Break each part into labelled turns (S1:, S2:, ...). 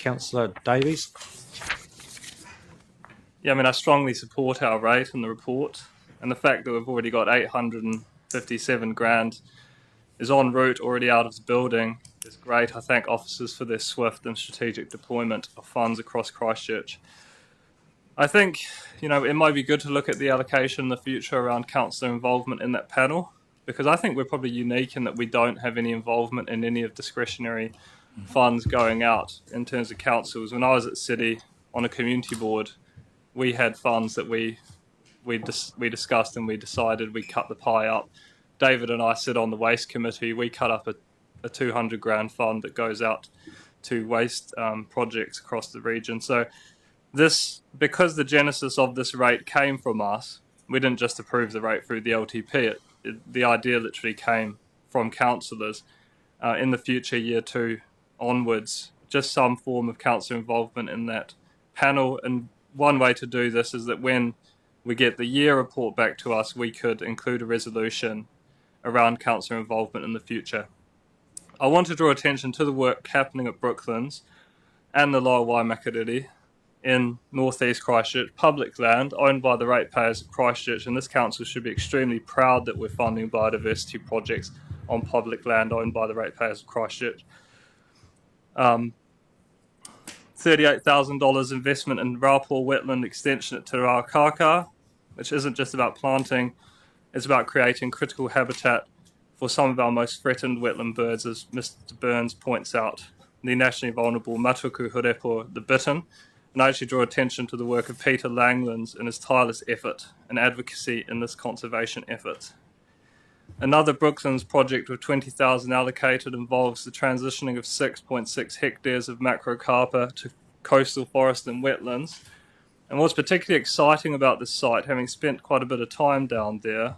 S1: Councillor Davies.
S2: Yeah, I mean, I strongly support our rate in the report, and the fact that we've already got 857 grand is en route already out of the building is great. I thank officers for their swift and strategic deployment of funds across Christchurch. I think, it might be good to look at the allocation in the future around councillor involvement in that panel, because I think we're probably unique in that we don't have any involvement in any of discretionary funds going out in terms of councils. When I was at City on a community board, we had funds that we discussed and we decided we cut the pie up. David and I sit on the waste committee. We cut up a 200 grand fund that goes out to waste projects across the region. So because the genesis of this rate came from us, we didn't just approve the rate through the LTP. The idea literally came from councillors. In the future, year 2 onwards, just some form of councillor involvement in that panel. And one way to do this is that when we get the year report back to us, we could include a resolution around councillor involvement in the future. I want to draw attention to the work happening at Brooklands and the Lower Waimakariri in northeast Christchurch, public land owned by the ratepayers of Christchurch, and this council should be extremely proud that we're funding biodiversity projects on public land owned by the ratepayers of Christchurch. $38,000 investment in Raupo wetland extension at Te Rawakaka, which isn't just about planting, it's about creating critical habitat for some of our most threatened wetland birds, as Mr. Burns points out, the nationally vulnerable Matuku hurepo, the bittern. And I actually draw attention to the work of Peter Langlands and his tireless effort and advocacy in this conservation effort. Another Brooklands project with 20,000 allocated involves the transitioning of 6.6 hectares of macrocarpa to coastal forest and wetlands. And what's particularly exciting about this site, having spent quite a bit of time down there,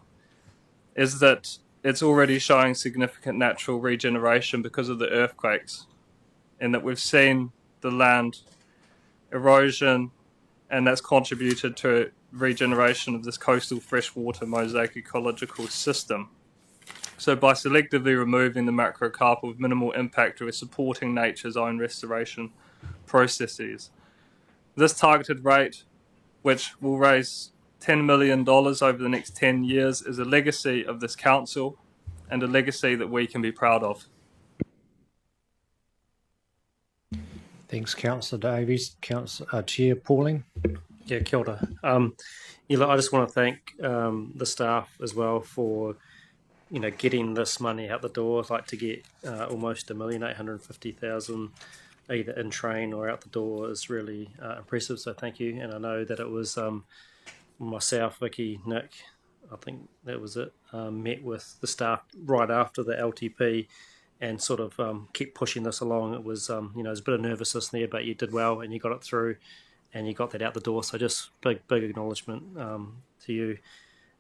S2: is that it's already showing significant natural regeneration because of the earthquakes, and that we've seen the land erosion, and that's contributed to regeneration of this coastal freshwater mosaic ecological system. So by selectively removing the macrocarpa with minimal impact, we're supporting nature's own restoration processes. This targeted rate, which will raise $10 million over the next 10 years, is a legacy of this council and a legacy that we can be proud of.
S1: Thanks, Councillor Davies. Chair Pauling.
S3: Yeah, kia ora. I just want to thank the staff as well for getting this money out the door. I'd like to get almost $1,850,000 either in train or out the door is really impressive, so thank you. And I know that it was myself, Vicky, Nick, I think that was it, met with the staff right after the LTP and sort of kept pushing this along. It was, there's a bit of nervousness there, but you did well and you got it through and you got that out the door. So just big acknowledgement to you.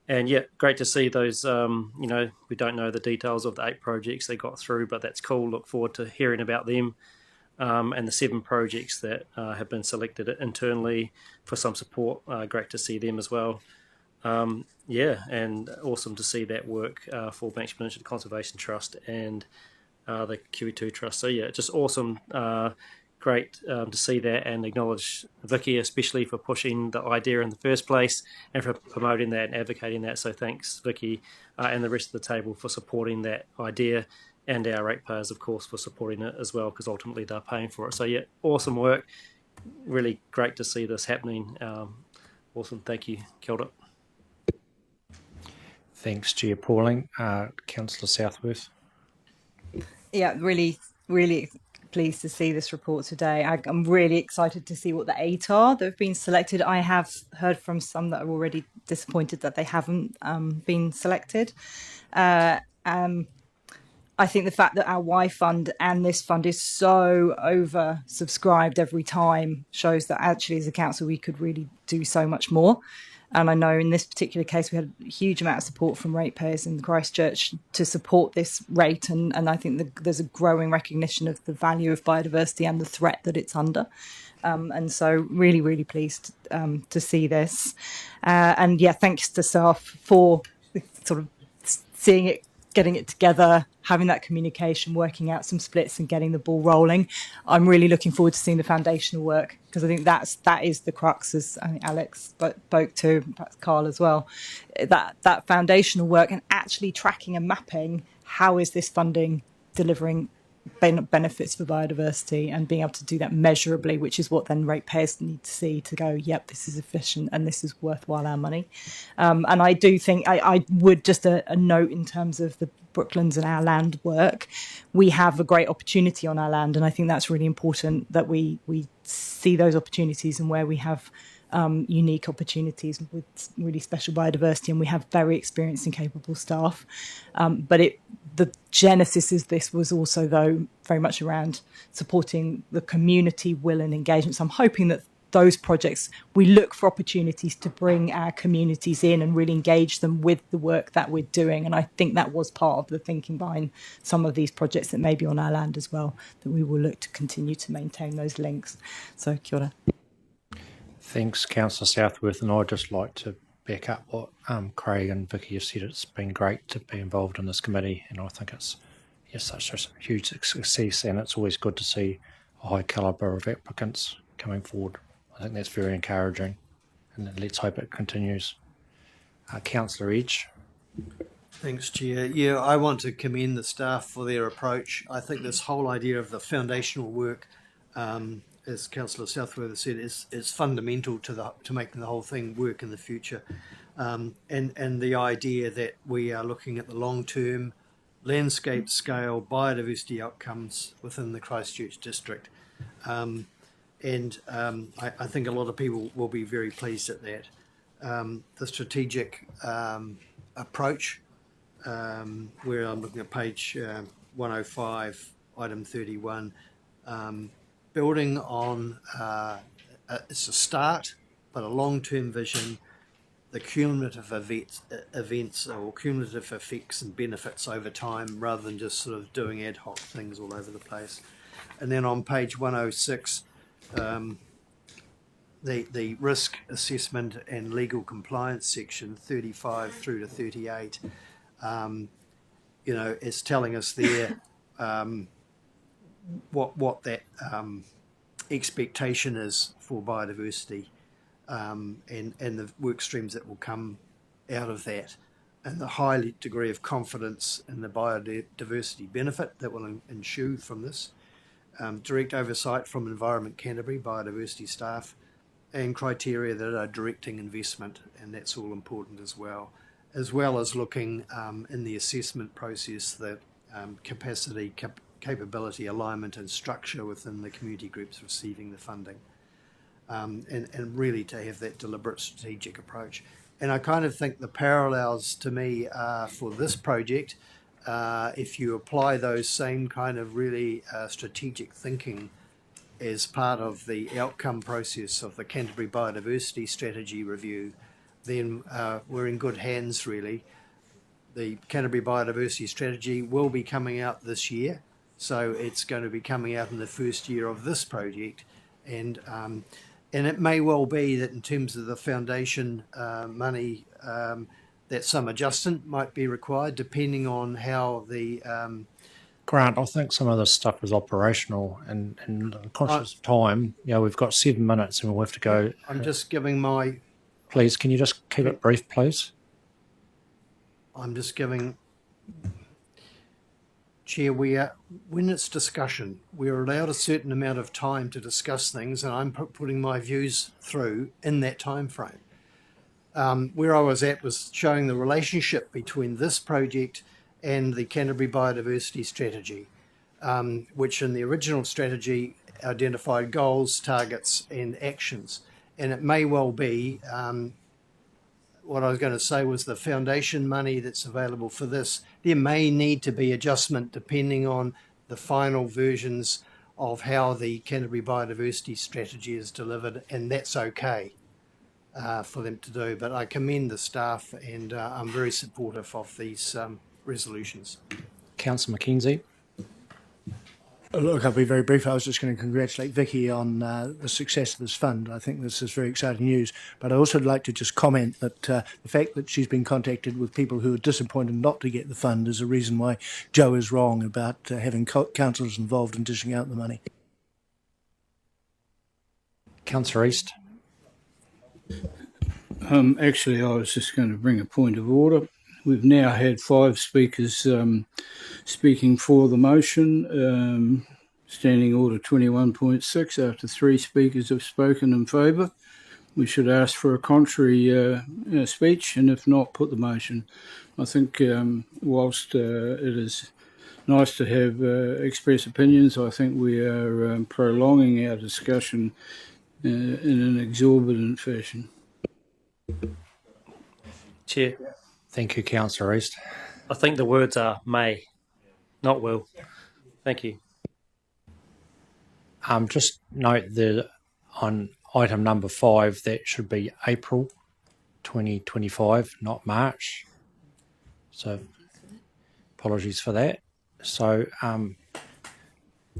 S3: And yeah, great to see those, we don't know the details of the 8 projects they got through, but that's cool. Look forward to hearing about them. And the 7 projects that have been selected internally for some support. Great to see them as well. And awesome to see that work for Banks Peninsula Conservation Trust and the Kiwi2 Trust. So yeah, just awesome. Great to see that and acknowledge Vicky especially for pushing the idea in the first place and for promoting that and advocating that. So thanks Vicky and the rest of the table for supporting that idea, and our ratepayers of course for supporting it as well, because ultimately they're paying for it. So yeah, awesome work. Really great to see this happening. Awesome, thank you. Kia ora.
S1: Thanks, Chair Pauling. Councillor Southworth.
S4: Yeah, really pleased to see this report today. I'm really excited to see what the 8 are that have been selected. I have heard from some that are already disappointed that they haven't been selected. I think the fact that our Y fund and this fund is so oversubscribed every time shows that actually as a council we could really do so much more. And I know in this particular case we had a huge amount of support from ratepayers in Christchurch to support this rate, and I think there's a growing recognition of the value of biodiversity and the threat that it's under. And so really pleased to see this. And yeah, thanks to staff for sort of seeing it getting it together, having that communication, working out some splits and getting the ball rolling. I'm really looking forward to seeing the foundational work, because I think that is the crux, as I think Alex spoke to, perhaps Carl as well, that foundational work and actually tracking and mapping how is this funding delivering benefits for biodiversity, and being able to do that measurably, which is what then ratepayers need to see to go, yep, this is efficient and this is worthwhile our money. And I do think I would just a note in terms of the Brooklands and our land work, we have a great opportunity on our land, and I think that's really important that we see those opportunities, and where we have unique opportunities with really special biodiversity, and we have very experienced and capable staff. But the genesis of this was also, though, very much around supporting the community will and engagement. So I'm hoping that those projects, we look for opportunities to bring our communities in and really engage them with the work that we're doing. And I think that was part of the thinking behind some of these projects that may be on our land as well, that we will look to continue to maintain those links. So kia ora.
S1: Thanks, Councillor Southworth, and I'd just like to back up what Craig and Vicky have said. It's been great to be involved in this committee, and I think it's such a huge success, and it's always good to see a high calibre of applicants coming forward. I think that's very encouraging, and let's hope it continues. Councillor Edge.
S5: Thanks, Chair. Yeah, I want to commend the staff for their approach. I think this whole idea of the foundational work, as Councillor Southworth said, is fundamental to making the whole thing work in the future. And the idea that we are looking at the long-term landscape scale biodiversity outcomes within the Christchurch district. I think a lot of people will be very pleased at that. The strategic approach, where I'm looking at page 105, item 31, building on, it's a start, but a long-term vision, the cumulative events or cumulative effects and benefits over time, rather than just sort of doing ad hoc things all over the place. And then on page 106, the risk assessment and legal compliance section 35 through to 38, is telling us there what that expectation is for biodiversity, and the work streams that will come out of that, and the high degree of confidence in the biodiversity benefit that will ensue from this, direct oversight from Environment Canterbury biodiversity staff, and criteria that are directing investment, and that's all important as well as looking in the assessment process that capacity, capability, alignment and structure within the community groups receiving the funding, and really to have that deliberate strategic approach. And I kind of think the parallels to me are for this project, if you apply those same kind of really strategic thinking as part of the outcome process of the Canterbury Biodiversity Strategy Review, then we're in good hands, really. The Canterbury Biodiversity Strategy will be coming out this year, so it's going to be coming out in the first year of this project, and it may well be that in terms of the foundation money, that some adjustment might be required depending on how the
S1: Grant, I think some of this stuff is operational, and conscious of time, we've got 7 minutes and we'll have to go.
S5: I'm just giving my...
S1: Please, can you just keep it brief, please?
S5: I'm just giving... Chair, when it's discussion, we're allowed a certain amount of time to discuss things, and I'm putting my views through in that time frame. Where I was at was showing the relationship between this project and the Canterbury Biodiversity Strategy, which in the original strategy identified goals, targets and actions. And it may well be, what I was going to say was the foundation money that's available for this, there may need to be adjustment depending on the final versions of how the Canterbury Biodiversity Strategy is delivered, and that's okay for them to do. But I commend the staff, and I'm very supportive of these resolutions.
S1: Councillor Mackenzie.
S6: Look, I'll be very brief. I was just going to congratulate Vicky on the success of this fund. I think this is very exciting news. But I also would like to just comment that the fact that she's been contacted with people who are disappointed not to get the fund is a reason why Joe is wrong about having councillors involved in dishing out the money.
S1: Councillor East.
S7: Actually, I was just going to bring a point of order. We've now had 5 speakers speaking for the motion. Standing Order 21.6, after 3 speakers have spoken in favour. We should ask for a contrary speech, and if not, put the motion. I think whilst it is nice to have express opinions, I think we are prolonging our discussion in an exorbitant fashion.
S3: Chair,
S1: Thank you, Councillor East.
S3: I think the words are may, not will. Thank you.
S1: Just note that on item number 5, that should be April 2025, not March. So apologies for that. So
S3: I'm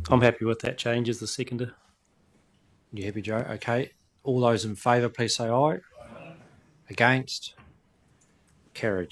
S3: happy with that change as the seconder.
S1: you happy, Joe? Okay. All those in favour, please say aye. Against? Carried.